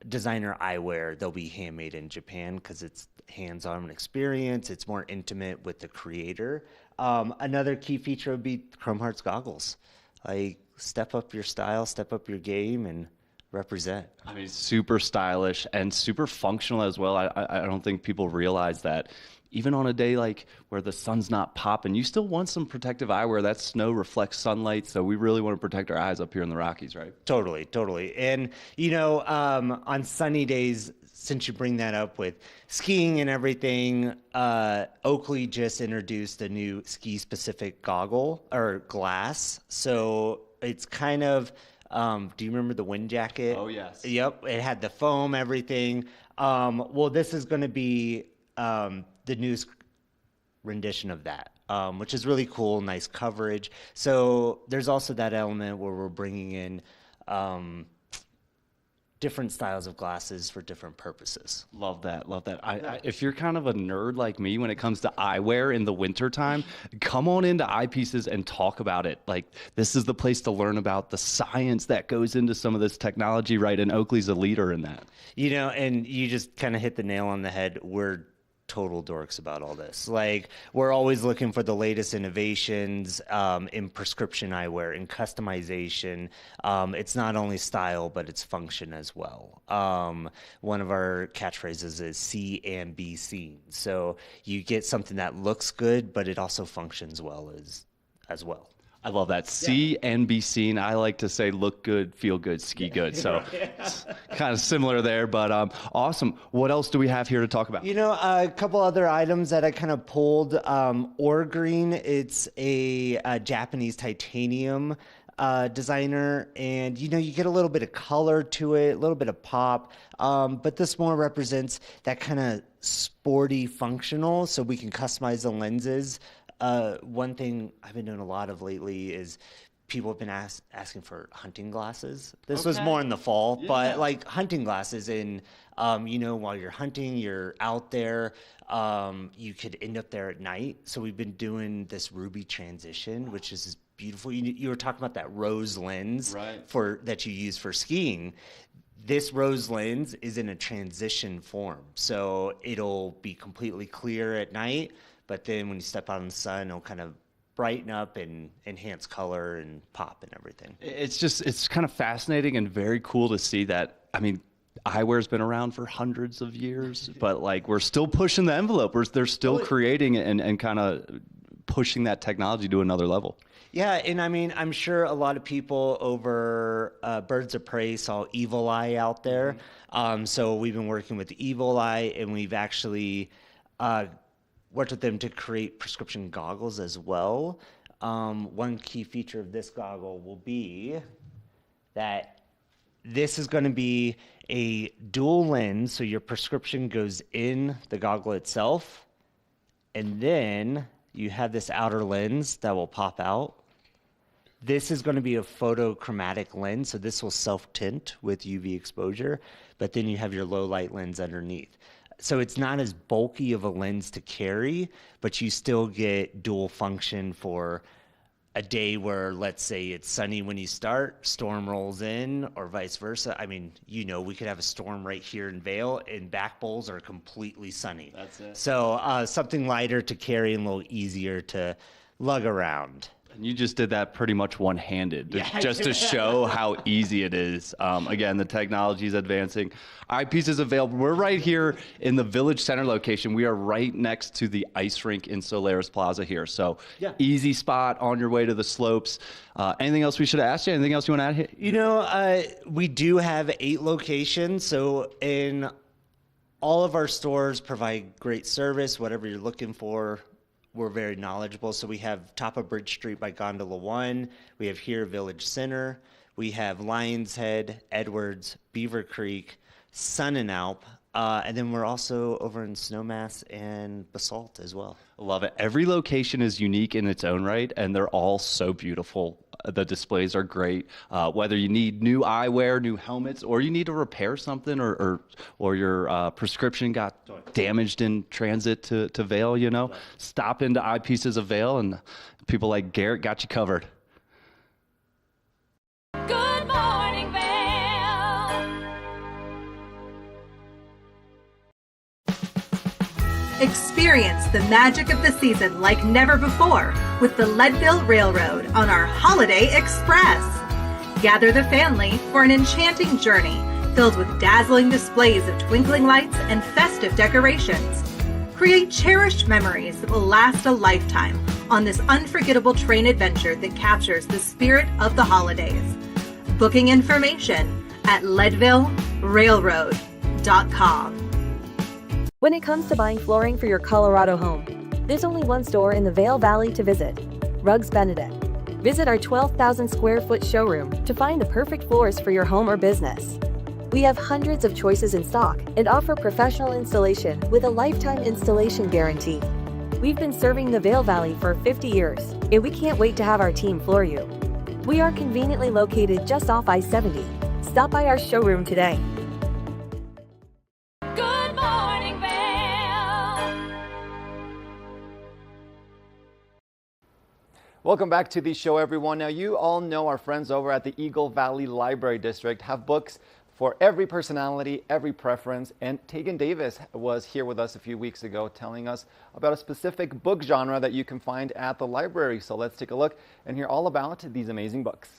designer eyewear. They'll be handmade in Japan because it's hands-on experience. It's more intimate with the creator. Another key feature would be Chrome Hearts goggles. Step up your style, step up your game, and represent. I mean, super stylish and super functional as well. I don't think people realize that even on a day where the sun's not popping, you still want some protective eyewear. That snow reflects sunlight, so we really want to protect our eyes up here in the Rockies, right? Totally. And, on sunny days, since you bring that up with skiing and everything, Oakley just introduced a new ski-specific goggle or glass. So it's kind of, do you remember the wind jacket? Oh, yes. Yep, it had the foam, everything. Well, this is going to be the newest rendition of that, which is really cool, nice coverage. So there's also that element where we're bringing in different styles of glasses for different purposes. Love that. If you're kind of a nerd like me when it comes to eyewear in the wintertime, come on into Eyepieces and talk about it. This is the place to learn about the science that goes into some of this technology, right? And Oakley's a leader in that. And you just kind of hit the nail on the head. We're total dorks about all this. We're always looking for the latest innovations in prescription eyewear, in customization. It's not only style, but it's function as well. One of our catchphrases is see and be seen. So you get something that looks good, but it also functions well as well. I love that. See and be seen. I like to say look good, feel good, ski good. So it's kind of similar there, but awesome. What else do we have here to talk about? A couple other items that I kind of pulled. Ore Green, it's a Japanese titanium designer, and you get a little bit of color to it, a little bit of pop, but this more represents that kind of sporty functional, so we can customize the lenses. One thing I've been doing a lot of lately is people have been asking for hunting glasses. This was more in the fall, but hunting glasses while you're hunting, you're out there, you could end up there at night. So we've been doing this ruby transition, which is beautiful. You were talking about that rose lens that you use for skiing. This rose lens is in a transition form, so it'll be completely clear at night, but then when you step out in the sun, it'll kind of brighten up and enhance color and pop and everything. It's kind of fascinating and very cool to see that. I mean, eyewear's been around for hundreds of years, but like we're still pushing the envelope. They're still creating and kind of pushing that technology to another level. Yeah, and I mean, I'm sure a lot of people over Birds of Prey saw Evil Eye out there. So we've been working with Evil Eye, and we've actually worked with them to create prescription goggles as well. One key feature of this goggle will be that this is going to be a dual lens, so your prescription goes in the goggle itself, and then you have this outer lens that will pop out. This is going to be a photochromatic lens, so this will self-tint with UV exposure, but then you have your low light lens underneath. So it's not as bulky of a lens to carry, but you still get dual function for a day where, let's say, it's sunny when you start, storm rolls in, or vice versa. I mean, you know, we could have a storm right here in Vail, and back bowls are completely sunny. That's it. So something lighter to carry and a little easier to lug around. And you just did that pretty much one-handed, just to show how easy it is. Again, the technology is advancing. Eyepieces available. We're right here in the Village Center location. We are right next to the ice rink in Solaris Plaza here. So easy spot on your way to the slopes. Anything else we should ask you? Anything else you want to add here? You know, we do have 8 locations. So in all of our stores provide great service, whatever you're looking for. We're very knowledgeable. So we have top of Bridge Street by Gondola 1. We have here Village Center. We have Lions Head, Edwards, Beaver Creek, Sun and Alp. And then we're also over in Snowmass and Basalt as well. Love it. Every location is unique in its own right, and they're all so beautiful. The displays are great. Whether you need new eyewear, new helmets, or you need to repair something, or your prescription got damaged in transit to Vail, you know, stop into Eyepieces of Vail, and people like Garrett got you covered. Good morning, Vail. Experience the magic of the season like never before with the Leadville Railroad on our Holiday Express. Gather the family for an enchanting journey filled with dazzling displays of twinkling lights and festive decorations. Create cherished memories that will last a lifetime on this unforgettable train adventure that captures the spirit of the holidays. Booking information at leadvillerailroad.com. When it comes to buying flooring for your Colorado home, there's only one store in the Vail Valley to visit, Rugs Benedict. Visit our 12,000 square foot showroom to find the perfect floors for your home or business. We have hundreds of choices in stock and offer professional installation with a lifetime installation guarantee. We've been serving the Vail Valley for 50 years, and we can't wait to have our team floor you. We are conveniently located just off I-70. Stop by our showroom today. Good morning, Vail. Welcome back to the show, everyone. Now, you all know our friends over at the Eagle Valley Library District have books for every personality, every preference, and Tegan Davis was here with us a few weeks ago telling us about a specific book genre that you can find at the library. So let's take a look and hear all about these amazing books.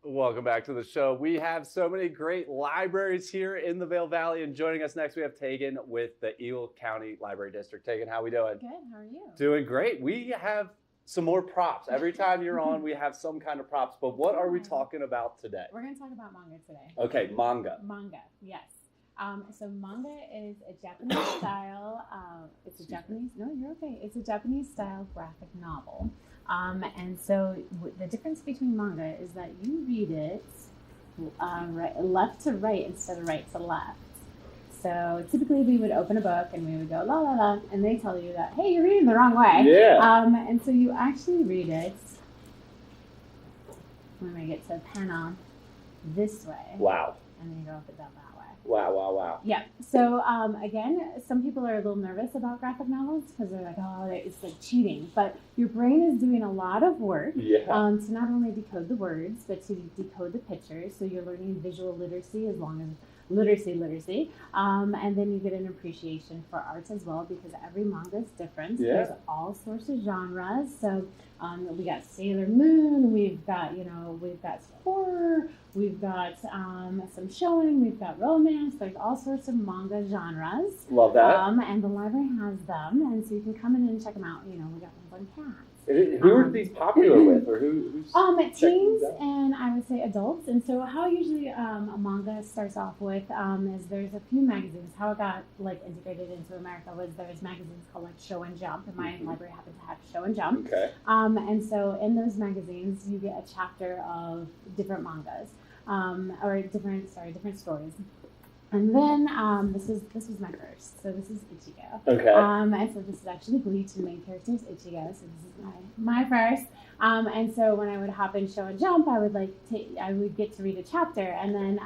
Welcome back to the show. We have so many great libraries here in the Vail Valley, and joining us next we have Tegan with the Eagle County Library District. Tegan, how are we doing? Good, how are you? Doing great. We have some more props. Every time you're on, we have some kind of props, but what are we talking about today? We're going to talk about manga today. Okay, manga. Manga, yes. So manga is a Japanese style, it's a Japanese style graphic novel. And so the difference between manga is that you read it left to right instead of right to left. So typically we would open a book and we would go la la la, and they tell you that, hey, you're reading the wrong way. Yeah. And so you actually read it, when I get to pen on, this way. Wow. And then you go up and down that way. Wow. Yeah. So again, some people are a little nervous about graphic novels because they're like, oh, it's like cheating. But your brain is doing a lot of work to not only decode the words, but to decode the pictures. So you're learning visual literacy as long as literacy. And then you get an appreciation for art as well, because every manga is different. Yeah. There's all sorts of genres. So we got Sailor Moon, we've got horror, we've got some shonen, we've got romance. There's all sorts of manga genres. Love that. And the library has them, and so you can come in and check them out. We got ones on cats. Who are these popular with, or who's teens and I would say adults. And so how usually a manga starts off with is there's a few magazines. How it got like integrated into America was there's magazines called like Show and Jump, and my library happened to have Show and Jump. Okay. And so in those magazines you get a chapter of different mangas, or different stories. And then this was my first. So this is Ichigo. Okay. And so this is actually Bleach, and the main character is Ichigo. So this is my first. And so when I would hop in Show and Jump, I would get to read a chapter, and then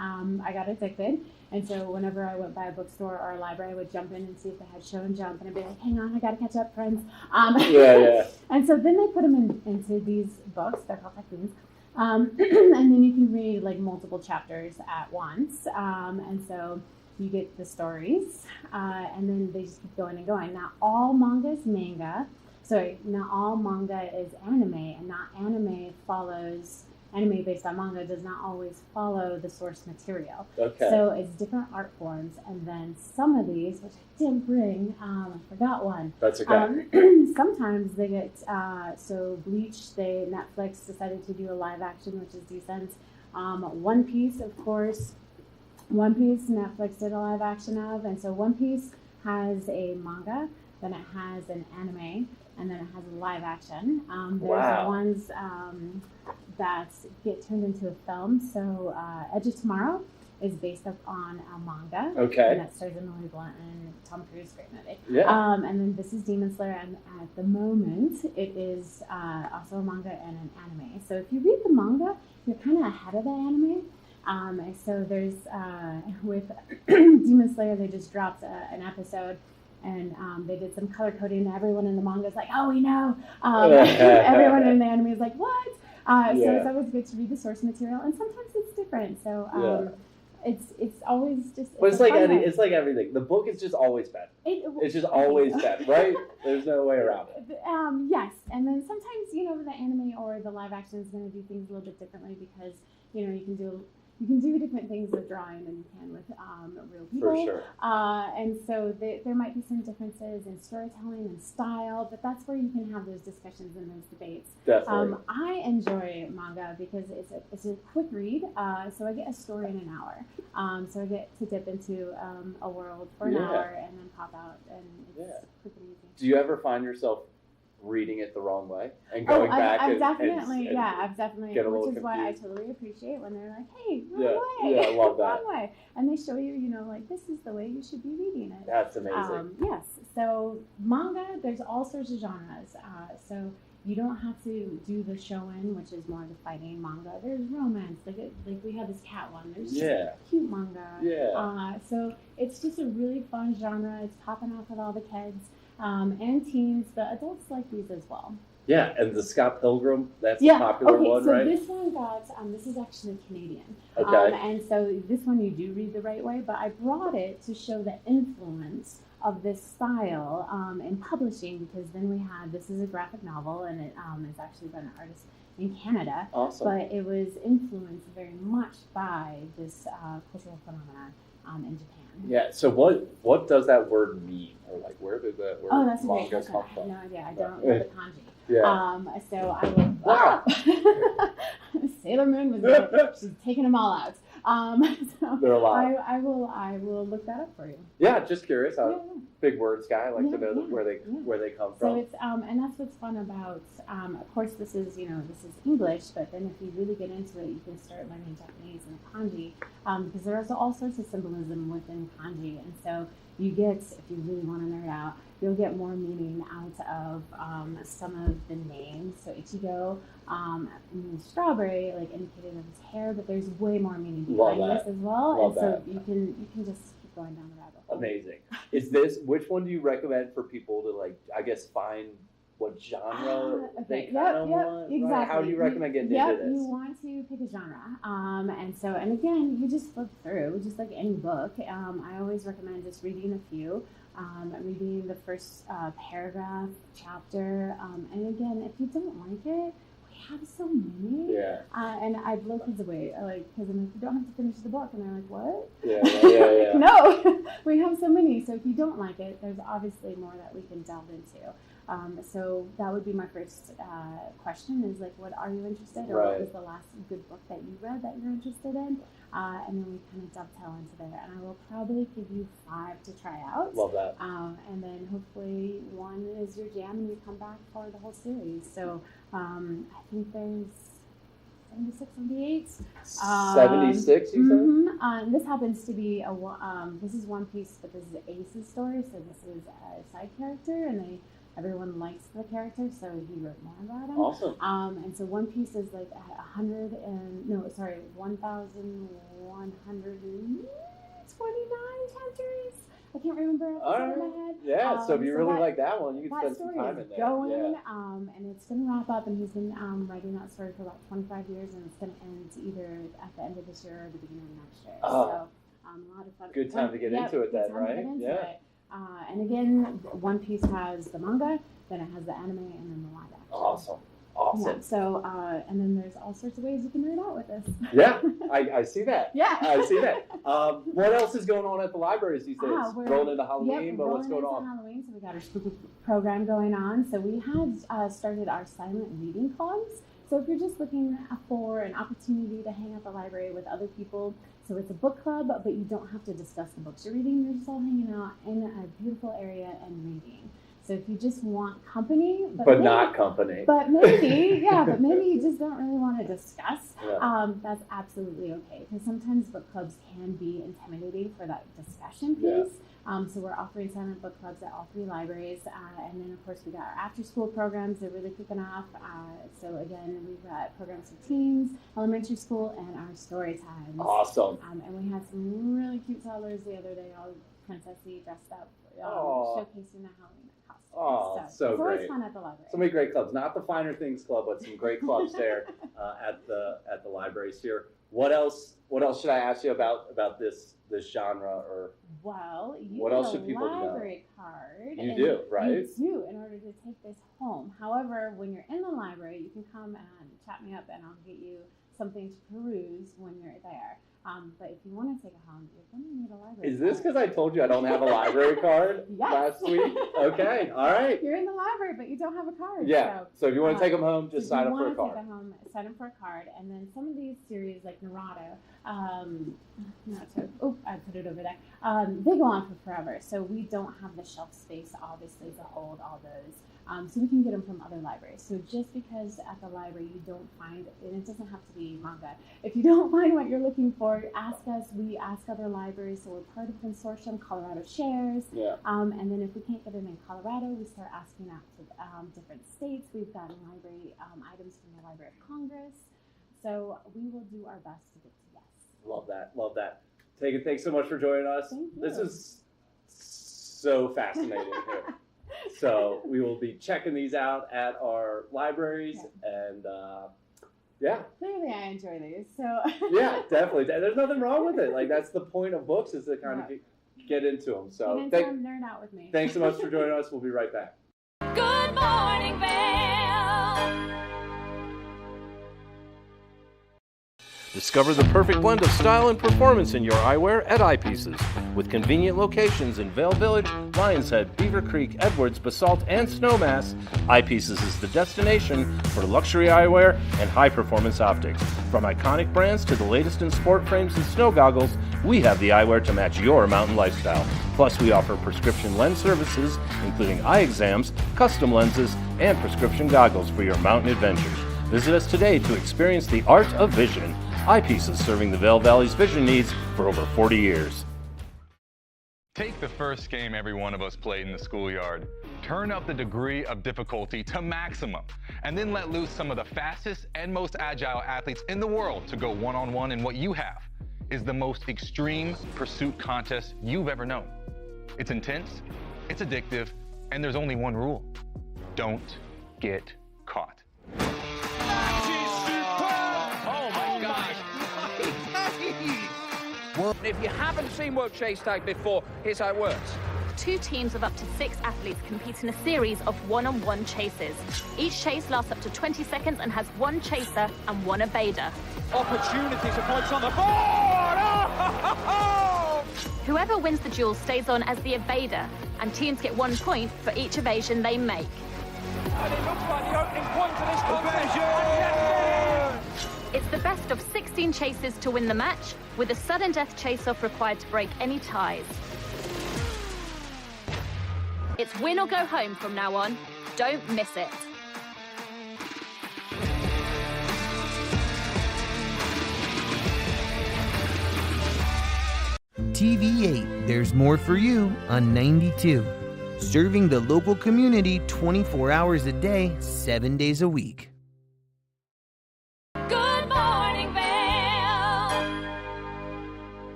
I got addicted. And so whenever I went by a bookstore or a library, I would jump in and see if they had Show and Jump, and I'd be like, hang on, I gotta catch up, friends. Yeah. And so then they put them into these books. They're called cartoons. And then you can read like multiple chapters at once, and so you get the stories, and then they just keep going and going. Not all manga is manga. Not all manga is anime, and not anime based on manga does not always follow the source material. Okay. So it's different art forms, and then some of these, which I didn't bring, I forgot one. That's okay. Sometimes they get, so Bleach, Netflix decided to do a live action, which is decent. One Piece, of course, Netflix did a live action of, and so One Piece has a manga, then it has an anime, and then it has a live action. There's ones that get turned into a film. So Edge of Tomorrow is based up on a manga. Okay. And that stars Emily Blunt and Tom Cruise, great movie. Yeah. And then this is Demon Slayer, and at the moment it is also a manga and an anime. So if you read the manga, you're kind of ahead of the anime. So there's with Demon Slayer, they just dropped an episode. And they did some color coding, and everyone in the manga is like, oh, we know. Everyone in the anime is like, what? So it's always good to read the source material, and sometimes it's different. So it's always just. But it's like everything. The book is just always better. It's just always better, right? There's no way around it. Yes, and then sometimes the anime or the live action is going to do things a little bit differently, because you can do different things with drawing than you can with real people. For sure. And so there might be some differences in storytelling and style, but that's where you can have those discussions and those debates. Definitely. I enjoy manga because it's a quick read, so I get a story in an hour. So I get to dip into a world for an hour and then pop out, and it's quick and easy. Do you ever find yourself reading it the wrong way and going back? I've definitely, get a little which is why I confused. totally appreciate when they're like, hey, wrong way. Yeah, I love that. Wrong way. And they show you, like, this is the way you should be reading it. That's amazing. Yes. So manga, there's all sorts of genres. So you don't have to do the shonen, which is more the fighting manga. There's romance. Like we have this cat one. There's just cute manga. Yeah. So it's just a really fun genre. It's popping off with all the kids. And teens, the adults like these as well. Yeah, and the Scott Pilgrim, that's a popular one, right? So this one this is actually Canadian. Okay. And so this one you do read the right way, but I brought it to show the influence of this style in publishing, because then this is a graphic novel, and it is actually by an artist in Canada. Awesome. But it was influenced very much by this cultural phenomenon in Japan. Yeah, so what does that word mean? Or like, where did that word that's a great manga question. come I have from? no idea. I don't know the kanji. Yeah. So I will. Sailor Moon was there. She's taking them all out. So They're a lot. I will look that up for you. Yeah, just curious. big words guy. I like to know where they come from. So it's and that's what's fun about. Of course, this is English, but then if you really get into it, you can start learning Japanese and kanji because there's all sorts of symbolism within kanji, and so you get, if you really want to nerd out, you'll get more meaning out of some of the names. So Ichigo, strawberry, like indicated of his hair, but there's way more meaning behind this as well. Love and so that. you can just keep going down the rabbit hole. Amazing. Which one do you recommend for people to, like, I guess, find what genre they kind of want? Exactly. Right? How do you recommend getting into this? You want to pick a genre. And again, you just flip through, just like any book. I always recommend just reading a few, reading the first paragraph, chapter. And again, if you don't like it, we have so many. Yeah. And I blow kids away, because I'm like, you don't have to finish the book. And they're like, what? Yeah. No, we have so many. So if you don't like it, there's obviously more that we can delve into. So that would be my first question is like, what are you interested in? Or what was the last good book that you read that you're interested in? And then we kind of dovetail into there. And I will probably give you 5 to try out. Love that. And then hopefully one is your jam and you come back for the whole series. So I think there's 76, 78. 76, you said? This happens to be this is One Piece, but this is Ace's story. So this is a side character, and everyone likes the character, so he wrote more about him. Awesome. And so One Piece is like 1,129 chapters. I can't remember off the top of my head. Yeah, so if you really that, like that one, you can that spend some story time is in there. going, and it's going to wrap up, and he's been writing that story for about 25 years, and it's going to end either at the end of this year or the beginning of next year. So a lot of fun. Good time to get into it then, right? And again, One Piece has the manga, then it has the anime, and then the live action. Awesome. Yeah, so, and then there's all sorts of ways you can nerd out with this. Yeah, I see that. Yeah. I see that. What else is going on at the libraries these days? Rolling into Halloween, but what's going on? Halloween, so we got our spooky program going on. So we have started our silent reading clubs. So if you're just looking for an opportunity to hang at the library with other people, so it's a book club, but you don't have to discuss the books you're reading. You're just all hanging out in a beautiful area and reading. So if you just want company, but not company. But maybe, but maybe you just don't really want to discuss. That's absolutely okay, because sometimes book clubs can be intimidating for that discussion piece. So we're offering silent book clubs at all 3 libraries, and then of course we got our after-school programs. They're really kicking off. So again, we've got programs for teens, elementary school, and our story times. Awesome. And we had some really cute toddlers the other day, all princessy, dressed up, showcasing the Halloween costumes. So it's always great. fun at the library. So many great clubs. Not the Finer Things Club, but some great clubs there at the libraries here. What else should I ask you about this genre, or what else should people know? Library card. You do, right? You do, in order to take this home. However, when you're in the library, you can come and chat me up, and I'll get you something to peruse when you're there. But if you want to take it home, you're going to need a library Is this because I told you I don't have a library card last week? Okay, all right. You're in the library, but you don't have a card. Yeah, so if you want to take them home, just sign up for a card. Take them home, sign up for a card. And then some of these series, like Naruto, I put it over there. They go on for forever. So we don't have the shelf space, obviously, to hold all those. So we can get them from other libraries. So just because at the library you don't find, and it doesn't have to be manga, if you don't find what you're looking for, ask us. We ask other libraries. So we're part of the consortium. Colorado shares. And then if we can't get it in Colorado, we start asking out to different states. We've gotten library items from the Library of Congress. So we will do our best to get to yes. Love that. Tegan, thanks so much for joining us. Thank you. This is so fascinating here. So we will be checking these out at our libraries, and Clearly I enjoy these. So yeah, definitely. There's nothing wrong with it. Like, that's the point of books, is to kind of get into them. So nerd out with me. Thanks so much for joining us. We'll be right back. Good morning, Vail. Discover the perfect blend of style and performance in your eyewear at Eyepieces. With convenient locations in Vail Village, Lions Head, Beaver Creek, Edwards, Basalt, and Snowmass, Eyepieces is the destination for luxury eyewear and high-performance optics. From iconic brands to the latest in sport frames and snow goggles, we have the eyewear to match your mountain lifestyle. Plus, we offer prescription lens services, including eye exams, custom lenses, and prescription goggles for your mountain adventures. Visit us today to experience the art of vision. Eyepieces, serving the Vail Valley's vision needs for over 40 years. Take the first game every one of us played in the schoolyard. Turn up the degree of difficulty to maximum, and then let loose some of the fastest and most agile athletes in the world to go one-on-one in what you have is the most extreme pursuit contest you've ever known. It's intense, it's addictive, and there's only one rule. Don't get caught. If you haven't seen World Chase Tag before, here's how it works. Two teams of up to 6 athletes compete in a series of one-on-one chases. Each chase lasts up to 20 seconds and has one chaser and one evader. Opportunity to points on the board! Oh! Whoever wins the duel stays on as the evader, and teams get 1 point for each evasion they make. And it looks like the opening point of this contest. It's the best of 16 chases to win the match, with a sudden death chase-off required to break any ties. It's win or go home from now on. Don't miss it. TV8, there's more for you on 92. Serving the local community 24 hours a day, 7 days a week. Good morning, Vail.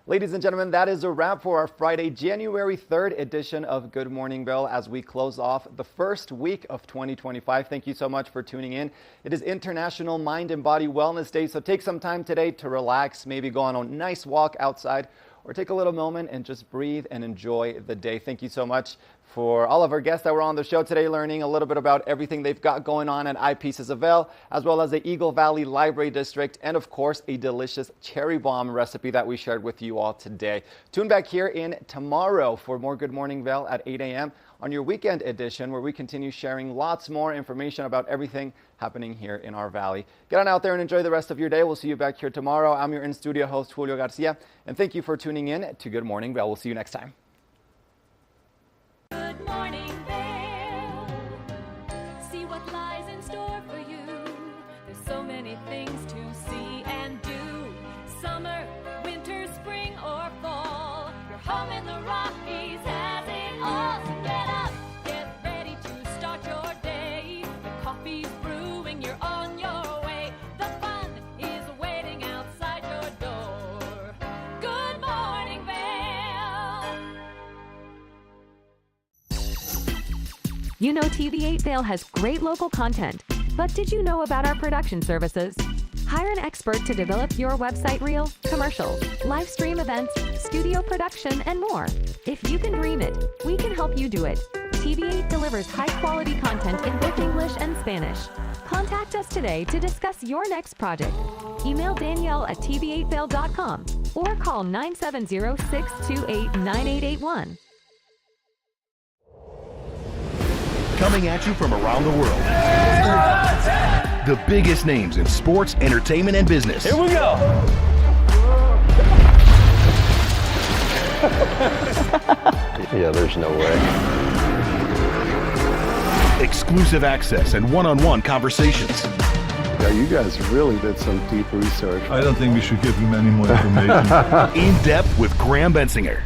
Ladies and gentlemen, that is a wrap for our Friday, January 3rd edition of Good Morning Vail as we close off the first week of 2025. Thank you so much for tuning in. It is International Mind and Body Wellness Day, so take some time today to relax, maybe go on a nice walk outside, or take a little moment and just breathe and enjoy the day. Thank you so much for all of our guests that were on the show today, learning a little bit about everything they've got going on at Eyepieces of Vail, as well as the Eagle Valley Library District, and of course, a delicious cherry bomb recipe that we shared with you all today. Tune back here in tomorrow for more Good Morning Vail at 8 a.m. on your weekend edition, where we continue sharing lots more information about everything happening here in our valley. Get on out there and enjoy the rest of your day. We'll see you back here tomorrow. I'm your in-studio host, Julio Garcia, and thank you for tuning in to Good Morning Vail. We'll see you next time. Good morning, Vail. See what lies in store for you. There's so many things to see and do. Summer, winter, spring, or fall. Your home in the Rockies has it all. So get up, get ready to start your day. The coffee's brewing, you're on your way. The fun is waiting outside your door. Good morning, Vail. You know TV8 Vail has great local content, but did you know about our production services? Hire an expert to develop your website reel, commercials, live stream events, studio production, and more. If you can dream it, we can help you do it. TV8 delivers high-quality content in both English and Spanish. Contact us today to discuss your next project. Email Danielle at tv8vail.com or call 970-628-9881. coming at you from around the world. The biggest names in sports, entertainment, and business. Here we go. Yeah, there's no way. Exclusive access and one-on-one conversations. Yeah, you guys really did some deep research. I don't think we should give him any more information. In depth with Graham Bensinger.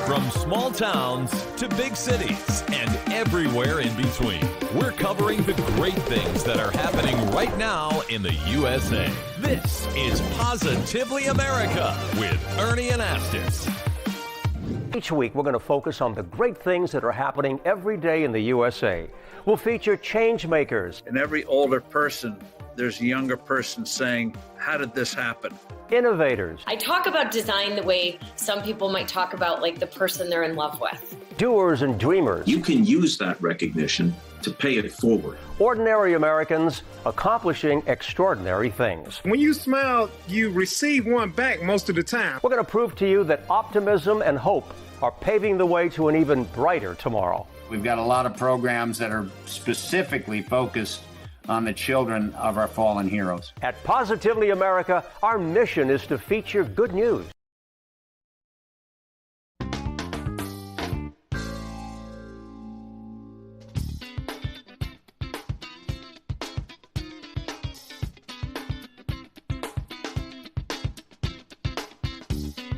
From small towns to big cities and everywhere in between, we're covering the great things that are happening right now in the USA. This is Positively America with Ernie Anastas. Each week, we're going to focus on the great things that are happening every day in the USA. We'll feature change makers. In every older person, there's a younger person saying, how did this happen? Innovators. I talk about design the way some people might talk about like the person they're in love with. Doers and dreamers. You can use that recognition to pay it forward. Ordinary Americans accomplishing extraordinary things. When you smile, you receive one back most of the time. We're going to prove to you that optimism and hope are paving the way to an even brighter tomorrow. We've got a lot of programs that are specifically focused on the children of our fallen heroes. At Positively America, our mission is to feature good news.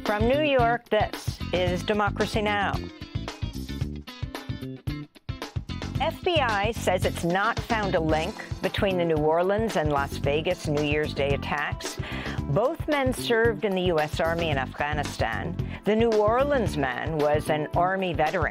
From New York, this is Democracy Now! FBI says it's not found a link between the New Orleans and Las Vegas New Year's Day attacks. Both men served in the U.S. Army in Afghanistan. The New Orleans man was an Army veteran.